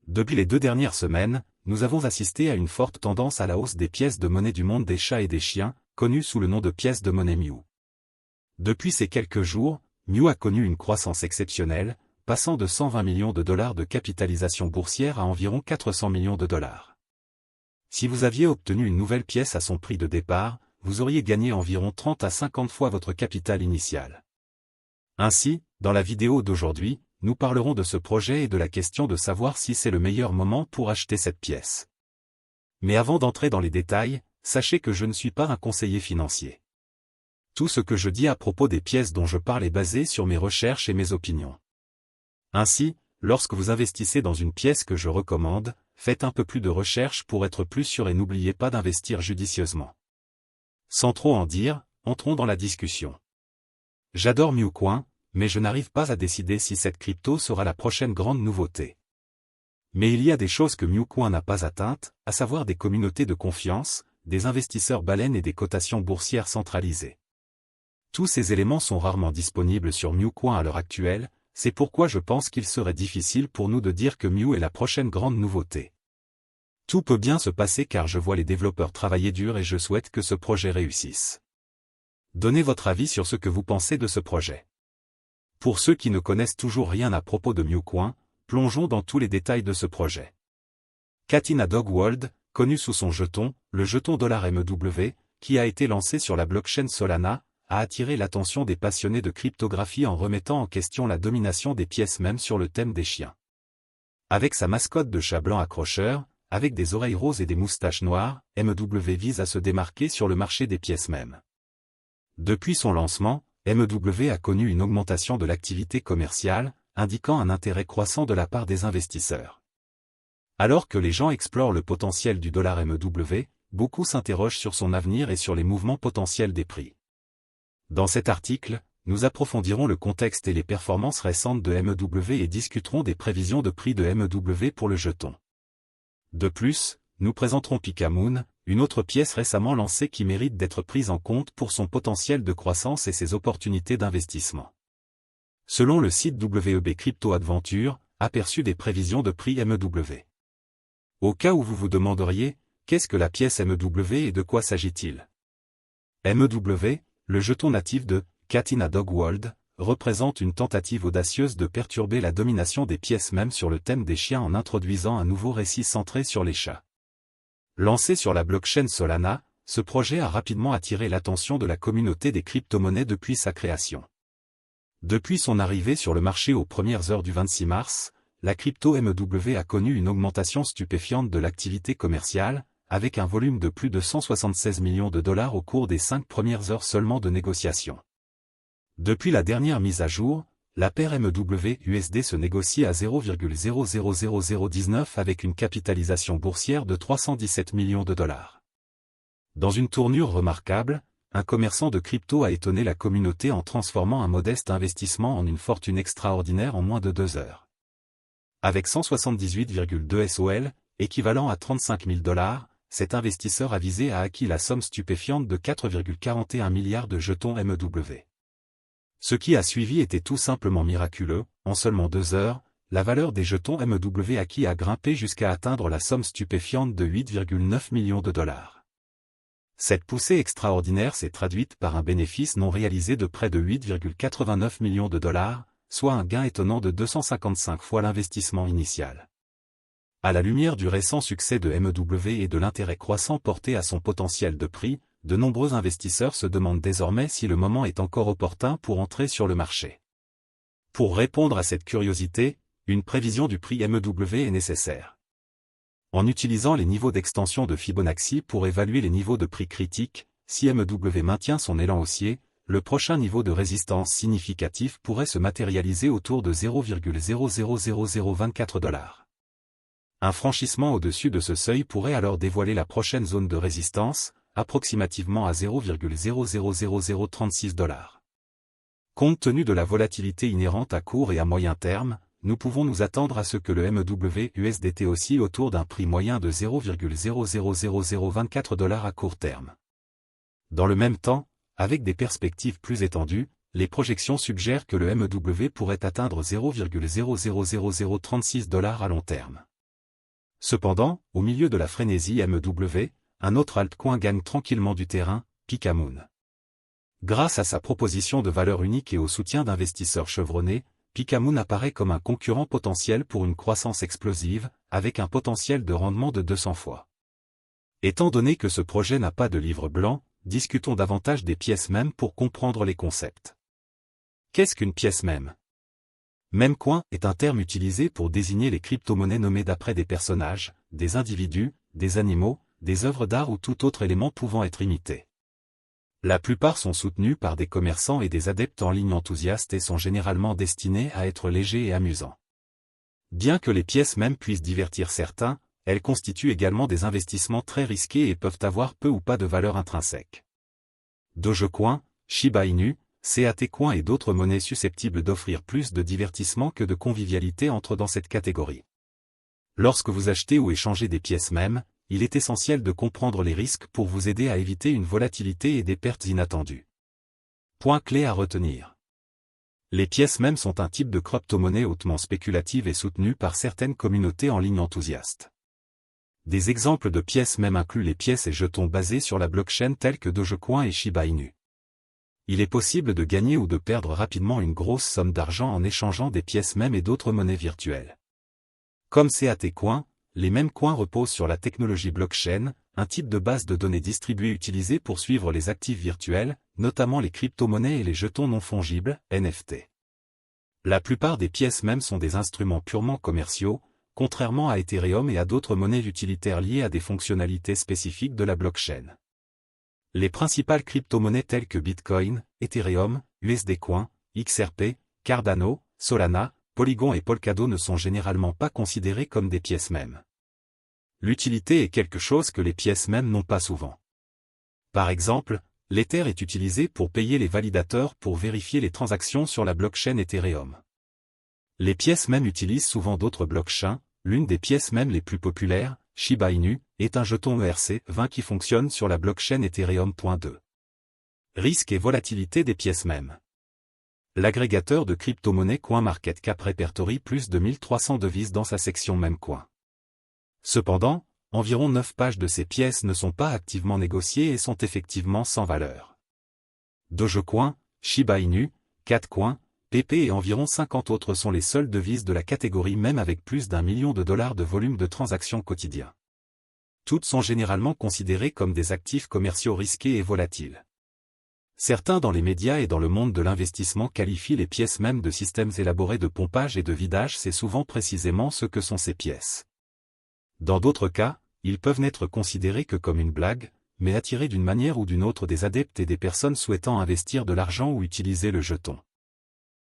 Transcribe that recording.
Depuis les 2 dernières semaines, nous avons assisté à une forte tendance à la hausse des pièces de monnaie du monde des chats et des chiens, connues sous le nom de pièces de monnaie Mew. Depuis ces quelques jours, Mew a connu une croissance exceptionnelle, passant de 120 millions de dollars de capitalisation boursière à environ 400 millions de dollars. Si vous aviez obtenu une nouvelle pièce à son prix de départ, vous auriez gagné environ 30 à 50 fois votre capital initial. Ainsi, dans la vidéo d'aujourd'hui, nous parlerons de ce projet et de la question de savoir si c'est le meilleur moment pour acheter cette pièce. Mais avant d'entrer dans les détails, sachez que je ne suis pas un conseiller financier. Tout ce que je dis à propos des pièces dont je parle est basé sur mes recherches et mes opinions. Ainsi, lorsque vous investissez dans une pièce que je recommande, faites un peu plus de recherche pour être plus sûr et n'oubliez pas d'investir judicieusement. Sans trop en dire, entrons dans la discussion. J'adore MewCoin, mais je n'arrive pas à décider si cette crypto sera la prochaine grande nouveauté. Mais il y a des choses que MewCoin n'a pas atteintes, à savoir des communautés de confiance, des investisseurs baleines et des cotations boursières centralisées. Tous ces éléments sont rarement disponibles sur MewCoin à l'heure actuelle, c'est pourquoi je pense qu'il serait difficile pour nous de dire que Mew est la prochaine grande nouveauté. Tout peut bien se passer car je vois les développeurs travailler dur et je souhaite que ce projet réussisse. Donnez votre avis sur ce que vous pensez de ce projet. Pour ceux qui ne connaissent toujours rien à propos de MewCoin, plongeons dans tous les détails de ce projet. Katina Dogwold, connu sous son jeton, le jeton $MEW, qui a été lancé sur la blockchain Solana, a attiré l'attention des passionnés de cryptographie en remettant en question la domination des pièces même sur le thème des chiens. Avec sa mascotte de chat blanc accrocheur, avec des oreilles roses et des moustaches noires, MEW vise à se démarquer sur le marché des pièces mêmes. Depuis son lancement, MEW a connu une augmentation de l'activité commerciale, indiquant un intérêt croissant de la part des investisseurs. Alors que les gens explorent le potentiel du $MEW, beaucoup s'interrogent sur son avenir et sur les mouvements potentiels des prix. Dans cet article, nous approfondirons le contexte et les performances récentes de MEW et discuterons des prévisions de prix de MEW pour le jeton. De plus, nous présenterons Pikamoon, une autre pièce récemment lancée qui mérite d'être prise en compte pour son potentiel de croissance et ses opportunités d'investissement. Selon le site WEB Crypto Adventure, aperçu des prévisions de prix MEW. Au cas où vous vous demanderiez, qu'est-ce que la pièce MEW et de quoi s'agit-il? MEW, le jeton natif de Katina Dogwold, représente une tentative audacieuse de perturber la domination des pièces même sur le thème des chiens en introduisant un nouveau récit centré sur les chats. Lancé sur la blockchain Solana, ce projet a rapidement attiré l'attention de la communauté des crypto-monnaies depuis sa création. Depuis son arrivée sur le marché aux premières heures du 26 mars, la crypto MEW a connu une augmentation stupéfiante de l'activité commerciale, avec un volume de plus de 176 millions de dollars au cours des 5 premières heures seulement de négociation. Depuis la dernière mise à jour, la paire MEW-USD se négocie à 0,000019 avec une capitalisation boursière de 317 millions de dollars. Dans une tournure remarquable, un commerçant de crypto a étonné la communauté en transformant un modeste investissement en une fortune extraordinaire en moins de 2 heures. Avec 178,2 SOL, équivalent à 35 000 $, cet investisseur avisé a acquis la somme stupéfiante de 4,41 milliards de jetons MEW. Ce qui a suivi était tout simplement miraculeux, en seulement 2 heures, la valeur des jetons MEW acquis a grimpé jusqu'à atteindre la somme stupéfiante de 8,9 millions de dollars. Cette poussée extraordinaire s'est traduite par un bénéfice non réalisé de près de 8,89 millions de dollars, soit un gain étonnant de 255 fois l'investissement initial. À la lumière du récent succès de MEW et de l'intérêt croissant porté à son potentiel de prix, de nombreux investisseurs se demandent désormais si le moment est encore opportun pour entrer sur le marché. Pour répondre à cette curiosité, une prévision du prix MEW est nécessaire. En utilisant les niveaux d'extension de Fibonacci pour évaluer les niveaux de prix critiques, si MEW maintient son élan haussier, le prochain niveau de résistance significatif pourrait se matérialiser autour de 0,000024 $. Un franchissement au-dessus de ce seuil pourrait alors dévoiler la prochaine zone de résistance, approximativement à 0,000036 $. Compte tenu de la volatilité inhérente à court et à moyen terme, nous pouvons nous attendre à ce que le MEW-USDT oscille autour d'un prix moyen de 0,000024 $ à court terme. Dans le même temps, avec des perspectives plus étendues, les projections suggèrent que le MEW pourrait atteindre 0,000036 $ à long terme. Cependant, au milieu de la frénésie MEW, un autre altcoin gagne tranquillement du terrain, Pikamoon. Grâce à sa proposition de valeur unique et au soutien d'investisseurs chevronnés, Pikamoon apparaît comme un concurrent potentiel pour une croissance explosive, avec un potentiel de rendement de 200 fois. Étant donné que ce projet n'a pas de livre blanc, discutons davantage des pièces mèmes pour comprendre les concepts. Qu'est-ce qu'une pièce mème? Memecoin est un terme utilisé pour désigner les crypto-monnaies nommées d'après des personnages, des individus, des animaux, des œuvres d'art ou tout autre élément pouvant être imité. La plupart sont soutenus par des commerçants et des adeptes en ligne enthousiastes et sont généralement destinés à être légers et amusants. Bien que les pièces mèmes puissent divertir certains, elles constituent également des investissements très risqués et peuvent avoir peu ou pas de valeur intrinsèque. Dogecoin, Shiba Inu, CAT-Coin et d'autres monnaies susceptibles d'offrir plus de divertissement que de convivialité entrent dans cette catégorie. Lorsque vous achetez ou échangez des pièces mèmes, il est essentiel de comprendre les risques pour vous aider à éviter une volatilité et des pertes inattendues. Point clé à retenir. Les pièces mèmes sont un type de crypto-monnaie hautement spéculative et soutenue par certaines communautés en ligne enthousiastes. Des exemples de pièces mèmes incluent les pièces et jetons basés sur la blockchain tels que Dogecoin et Shiba Inu. Il est possible de gagner ou de perdre rapidement une grosse somme d'argent en échangeant des pièces mèmes et d'autres monnaies virtuelles. Comme CAT-Coin, les memecoins reposent sur la technologie blockchain, un type de base de données distribuée utilisée pour suivre les actifs virtuels, notamment les crypto-monnaies et les jetons non fongibles, NFT. La plupart des pièces mèmes sont des instruments purement commerciaux, contrairement à Ethereum et à d'autres monnaies utilitaires liées à des fonctionnalités spécifiques de la blockchain. Les principales crypto-monnaies telles que Bitcoin, Ethereum, USD-Coin, XRP, Cardano, Solana, Polygon et Polkadot ne sont généralement pas considérées comme des pièces mèmes. L'utilité est quelque chose que les pièces mèmes n'ont pas souvent. Par exemple, l'Ether est utilisé pour payer les validateurs pour vérifier les transactions sur la blockchain Ethereum. Les pièces mèmes utilisent souvent d'autres blockchains, l'une des pièces mèmes les plus populaires, Shiba Inu, est un jeton ERC20 qui fonctionne sur la blockchain Ethereum.2. Risque et volatilité des pièces mèmes. L'agrégateur de crypto-monnaies CoinMarketCap répertorie plus de 1300 devises dans sa section Memecoin. Cependant, environ 9 pages de ces pièces ne sont pas activement négociées et sont effectivement sans valeur. Dogecoin, Shiba Inu, CAT-Coin, PP et environ 50 autres sont les seules devises de la catégorie même avec plus d'1 million de dollars de volume de transactions quotidien. Toutes sont généralement considérées comme des actifs commerciaux risqués et volatiles. Certains dans les médias et dans le monde de l'investissement qualifient les pièces mèmes de systèmes élaborés de pompage et de vidage, c'est souvent précisément ce que sont ces pièces. Dans d'autres cas, ils peuvent n'être considérés que comme une blague, mais attirer d'une manière ou d'une autre des adeptes et des personnes souhaitant investir de l'argent ou utiliser le jeton.